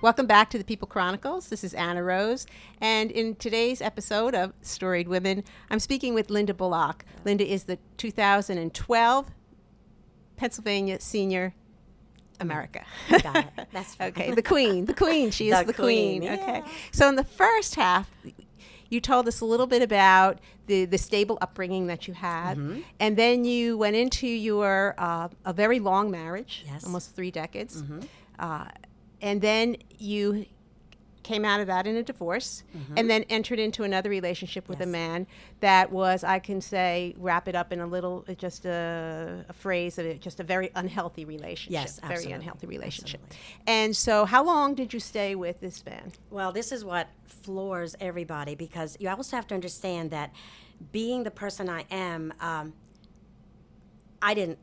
Welcome back to the People Chronicles. This is Annarose, and in today's episode of Storied Women, I'm speaking with Linda Bullock. Linda is the 2012 Pennsylvania Senior America. Got it. That's fine. Okay, the queen. She is the queen. Yeah. Okay. So in the first half, you told us a little bit about the stable upbringing that you had, and then you went into your a very long marriage, Yes. almost 3 decades, and then you came out of that in a divorce, and then entered into another relationship with a Yes. man that was, I can say, wrap it up in a little, just a phrase of it, just a very unhealthy relationship. Yes, Very absolutely. unhealthy relationship. Absolutely. And so how long did you stay with this man? Well, this is what floors everybody, because you also have to understand that being the person I am, I didn't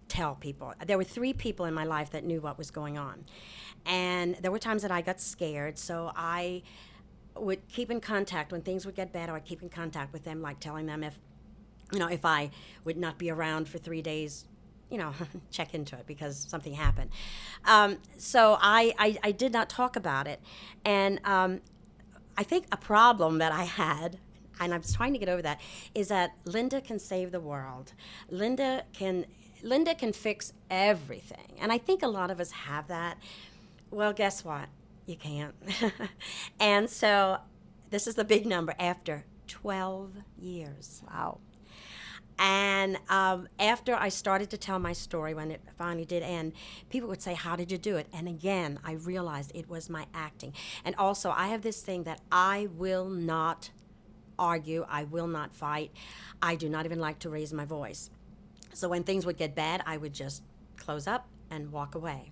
tell people. There were 3 people in my life that knew what was going on. And there were times that I got scared, so I would keep in contact. When things would get bad, I would keep in contact with them, like telling them if I would not be around for 3 days, check into it because something happened. So I did not talk about it. And I think a problem that I had, and I was trying to get over that, is that Linda can save the world. Linda can fix everything. And I think a lot of us have that. Well, guess what? You can't. And so this is the big number, after 12 years. Wow. And after I started to tell my story, when it finally did end, people would say, how did you do it? And again, I realized it was my acting. And also, I have this thing that I will not argue. I will not fight. I do not even like to raise my voice. So when things would get bad, I would just close up and walk away.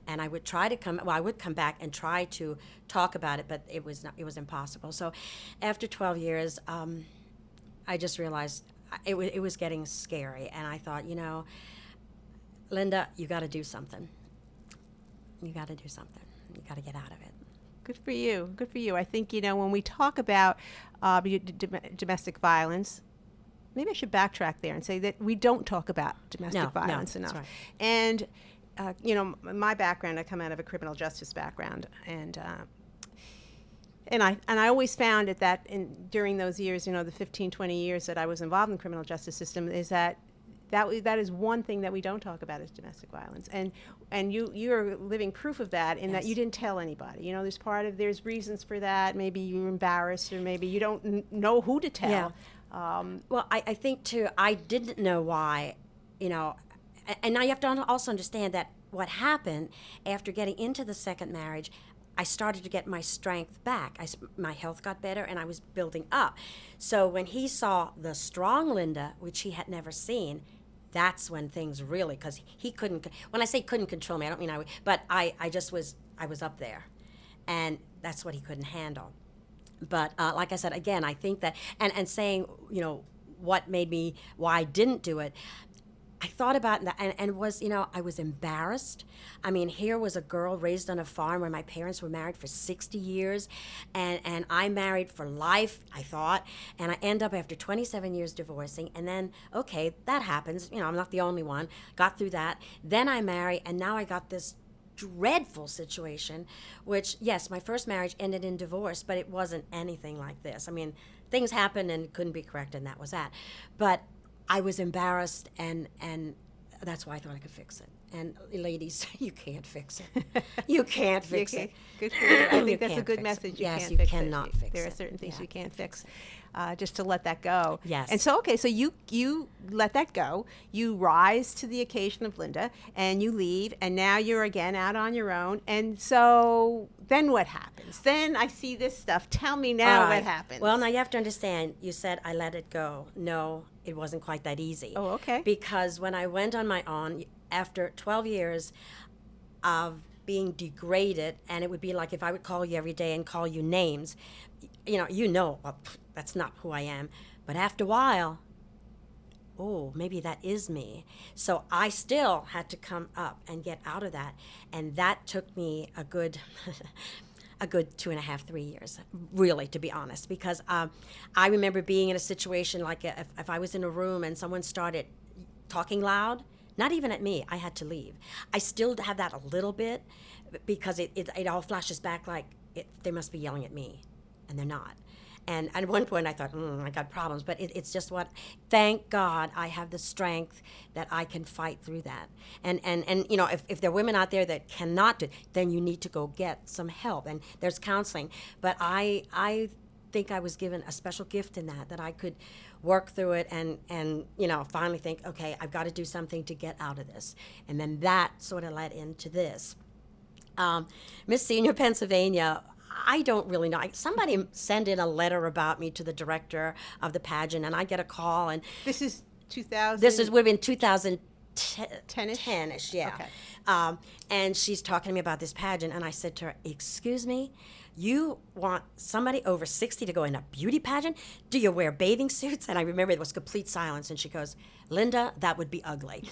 And I would try to I would come back and try to talk about it, but it was impossible. So after 12 years, I just realized it was getting scary. And I thought, Linda, you got to do something. You got to do something. You got to get out of it. Good for you. Good for you. I think, when we talk about domestic violence, maybe I should backtrack there and say that we don't talk about domestic violence enough. That's right. And, my background, I come out of a criminal justice background, and I always found that during those years, the 15, 20 years that I was involved in the criminal justice system, is that is one thing that we don't talk about is domestic violence. And you're living proof of that in that you didn't tell anybody. There's reasons for that. Maybe you were embarrassed, or maybe you don't know who to tell. Yeah. Well, I think too, I didn't know why, and now you have to also understand that what happened after getting into the second marriage, I started to get my strength back. My health got better, and I was building up. So when he saw the strong Linda, which he had never seen, that's when things really, because he couldn't, when I say couldn't control me, I don't mean but I was up there. And that's what he couldn't handle. But like I said, again, I think that, and saying, what made me, why I didn't do it, I thought about that, and was, I was embarrassed. I mean, here was a girl raised on a farm where my parents were married for 60 years, and I married for life, I thought, and I end up after 27 years divorcing, and then, okay, that happens. I'm not the only one. Got through that. Then I marry, and now I got this dreadful situation, which, yes, my first marriage ended in divorce, but it wasn't anything like this. I mean, things happened and couldn't be corrected, and that was that. But I was embarrassed, and that's why I thought I could fix it. And ladies, you can't fix it. You can't fix it. Good for you. I think You that's a can't good fix message. it. You Yes, can't you fix cannot it. fix There are it. certain things Yeah, you can't fix. it. Just to let that go. Yes. And so, okay, so you let that go. You rise to the occasion of Linda, and you leave, and now you're again out on your own. And so then what happens? Then I see this stuff. Tell me now what happens. Well, now you have to understand, you said I let it go. No, it wasn't quite that easy. Oh, okay. Because when I went on my own, after 12 years of being degraded, and it would be like if I would call you every day and call you names, well, that's not who I am. But after a while, oh, maybe that is me. So I still had to come up and get out of that. And that took me a good 2.5, 3 years, really, to be honest. Because I remember being in a situation like if I was in a room and someone started talking loud, not even at me. I had to leave. I still have that a little bit because it all flashes back like they must be yelling at me, and they're not. And at one point I thought, I got problems, but it's just thank God I have the strength that I can fight through that. And if there are women out there that cannot do it, then you need to go get some help. And there's counseling. But I think I was given a special gift in that I could work through it and finally think, okay, I've got to do something to get out of this. And then that sort of led into this. Miss Senior Pennsylvania, I don't really know. Somebody sent in a letter about me to the director of the pageant, and I get a call. And This is 2000. would have been 2010-ish. 10-ish? Yeah. Okay. And she's talking to me about this pageant, and I said to her, "Excuse me, you want somebody over 60 to go in a beauty pageant? Do you wear bathing suits?" And I remember there was complete silence, and she goes, "Linda, that would be ugly,"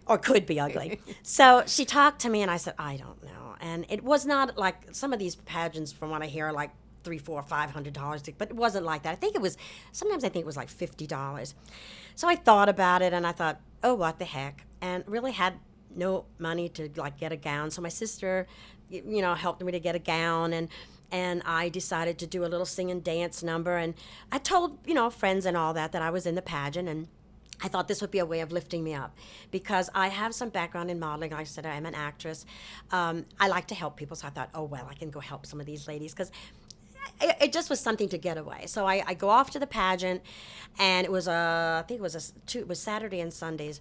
or could be ugly. So she talked to me, and I said, "I don't know." And it was not like some of these pageants, from what I hear, like $300, $400, $500, but it wasn't like that. Sometimes I think it was like $50. So I thought about it, and I thought, oh, what the heck, and really had no money to like get a gown. So my sister, helped me to get a gown, and I decided to do a little sing and dance number, and I told friends and all that I was in the pageant, and I thought this would be a way of lifting me up because I have some background in modeling. Like I said, I'm an actress. I like to help people, so I thought, oh, well, I can go help some of these ladies because it just was something to get away. So I go off to the pageant, and it was it was Saturday and Sundays,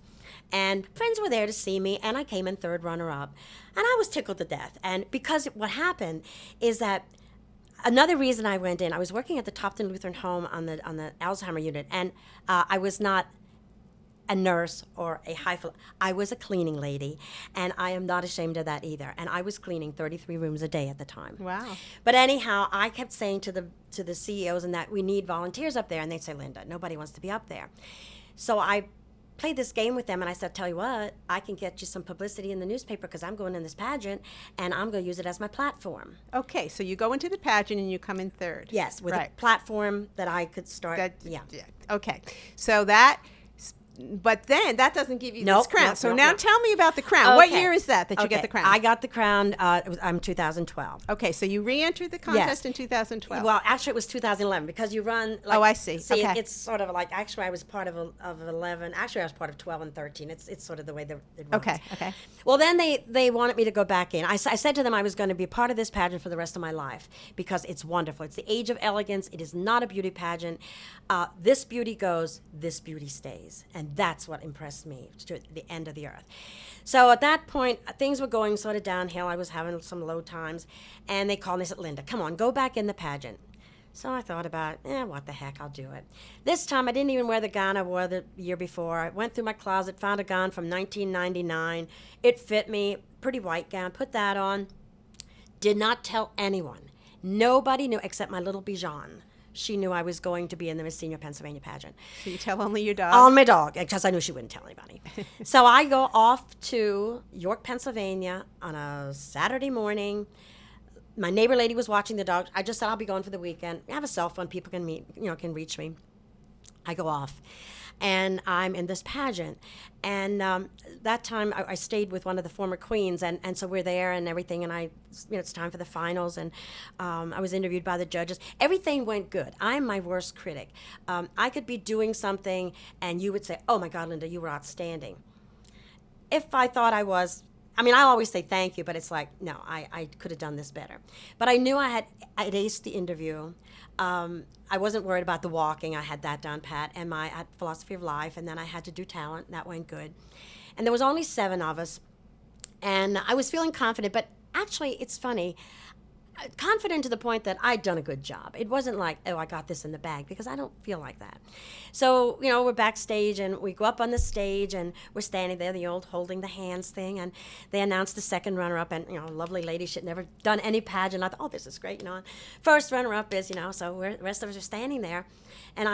and friends were there to see me, and I came in third runner-up, and I was tickled to death. And because what happened is that another reason I went in, I was working at the Topton Lutheran Home on the Alzheimer unit, and I was not a nurse or I was a cleaning lady, and I am not ashamed of that either. And I was cleaning 33 rooms a day at the time. Wow. But anyhow, I kept saying to the CEOs and that we need volunteers up there, and they'd say, "Linda, nobody wants to be up there." So I played this game with them, and I said, "Tell you what, I can get you some publicity in the newspaper because I'm going in this pageant, and I'm going to use it as my platform." Okay, so you go into the pageant and you come in third. Yes, with right. a platform that I could start. Yeah. Okay, so but then that doesn't give you this crown. So now tell me about the crown. What year is that you get the crown? I got the crown. I'm 2012. Okay, so you re-entered the contest in 2012. Well, actually, it was 2011 because you run. Oh, I see. See, okay. it's sort of like actually I was part of 11. Actually, I was part of 12 and 13. It's sort of the way that it runs. Okay. Well, then they wanted me to go back in. I said to them I was going to be part of this pageant for the rest of my life because it's wonderful. It's the age of elegance. It is not a beauty pageant. This beauty goes, this beauty stays, and that's what impressed me to the end of the earth. So at that point, things were going sort of downhill. I was having some low times, and they called me and said, "Linda, come on, go back in the pageant." So I thought about, what the heck, I'll do it. This time I didn't even wear the gown I wore the year before. I went through my closet, found a gown from 1999. It fit me, pretty white gown, put that on. Did not tell anyone. Nobody knew except my little Bijan. She knew I was going to be in the Miss Senior Pennsylvania pageant. So you tell only your dog? On my dog, because I knew she wouldn't tell anybody. So I go off to York, Pennsylvania on a Saturday morning. My neighbor lady was watching the dog. I just said, I'll be going for the weekend. I have a cell phone. People can reach me. I go off. And I'm in this pageant. And that time I stayed with one of the former queens, and so we're there and everything, and it's time for the finals, and I was interviewed by the judges. Everything went good. I'm my worst critic. I could be doing something, and you would say, "Oh my God, Linda, you were outstanding." If I thought I was, I always say thank you, but it's like, no, I could have done this better. But I knew I'd aced the interview. I wasn't worried about the walking. I had that down pat, and I had philosophy of life, and then I had to do talent. That went good. And there was only 7 of us, and I was feeling confident, but actually, it's funny, confident to the point that I'd done a good job. It wasn't like, oh, I got this in the bag, because I don't feel like that. So, we're backstage, and we go up on the stage, and we're standing there, the old holding the hands thing, and they announced the second runner-up, and, a lovely lady, she'd never done any pageant. I thought, oh, this is great, First runner-up is, so the rest of us are standing there. And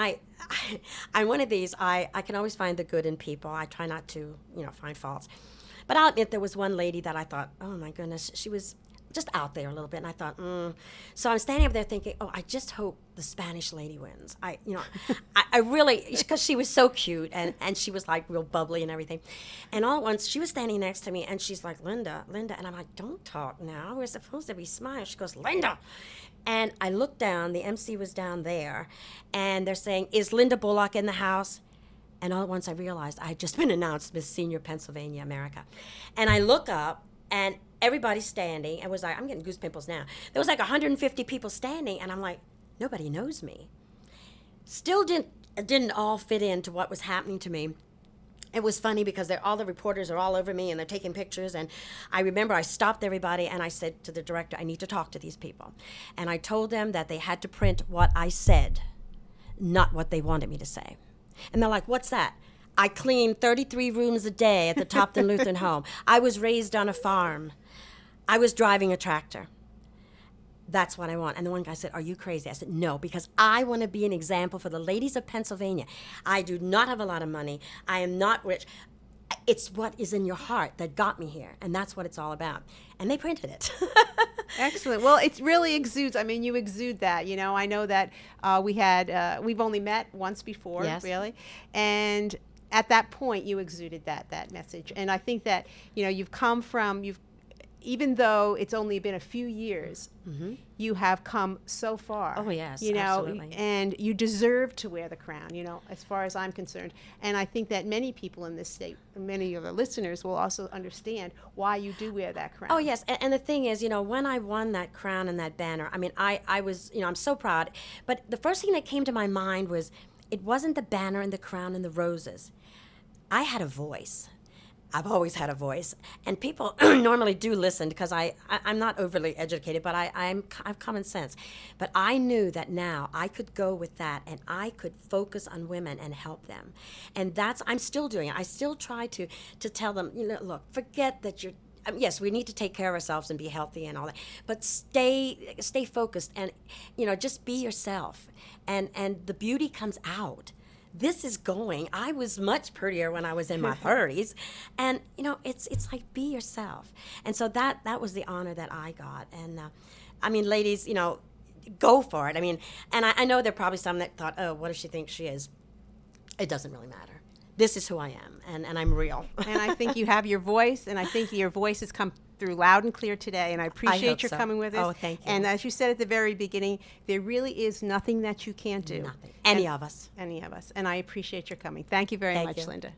I'm one of these, I can always find the good in people. I try not to, find faults. But I'll admit there was one lady that I thought, oh, my goodness, she was just out there a little bit. And I thought, So I'm standing up there thinking, oh, I just hope the Spanish lady wins. I really, because she was so cute and she was like real bubbly and everything. And all at once, she was standing next to me and she's like, Linda. And I'm like, don't talk now. We're supposed to be smiling. She goes, Linda. And I looked down, the MC was down there, and they're saying, is Linda Bullock in the house? And all at once I realized I had just been announced Miss Senior Pennsylvania America. And I look up, and everybody's standing. It was like, I'm getting goose pimples now. There was like 150 people standing, and I'm like, nobody knows me. Still didn't all fit into what was happening to me. It was funny because all the reporters are all over me, and they're taking pictures. And I remember I stopped everybody, and I said to the director, I need to talk to these people. And I told them that they had to print what I said, not what they wanted me to say. And they're like, what's that? I clean 33 rooms a day at the Topton Lutheran Home. I was raised on a farm. I was driving a tractor. That's what I want. And the one guy said, are you crazy? I said, no, because I want to be an example for the ladies of Pennsylvania. I do not have a lot of money. I am not rich. It's what is in your heart that got me here. And that's what it's all about. And they printed it. Excellent. Well, it really exudes. I mean, you exude that. I know that we've only met once before, Yes. really. And at that point, you exuded that message. And I think that, even though it's only been a few years, you have come so far. Oh, yes, absolutely. absolutely. And you deserve to wear the crown, as far as I'm concerned. And I think that many people in this state, many of the listeners will also understand why you do wear that crown. Oh, yes. And the thing is, when I won that crown and that banner, I mean, I was, I'm so proud. But the first thing that came to my mind was it wasn't the banner and the crown and the roses. I had a voice. I've always had a voice, and people normally do listen because I'm not overly educated, but I have common sense. But I knew that now I could go with that, and I could focus on women and help them, and I'm still doing it. I still try to tell them, look, forget that you're. Yes, we need to take care of ourselves and be healthy and all that, but stay focused and just be yourself, and the beauty comes out. This is going. I was much prettier when I was in my 30s, and it's like be yourself. And so that was the honor that I got. And I mean, ladies, go for it. I mean, and I know there are probably some that thought, oh, what does she think she is? It doesn't really matter. This is who I am, and I'm real. And I think you have your voice, and I think your voice has come through loud and clear today, and I appreciate your coming with us. Oh, thank you. And as you said at the very beginning, there really is nothing that you can't do. Nothing. Any of us. Any of us. And I appreciate your coming. Thank you very Thank much, you. Linda.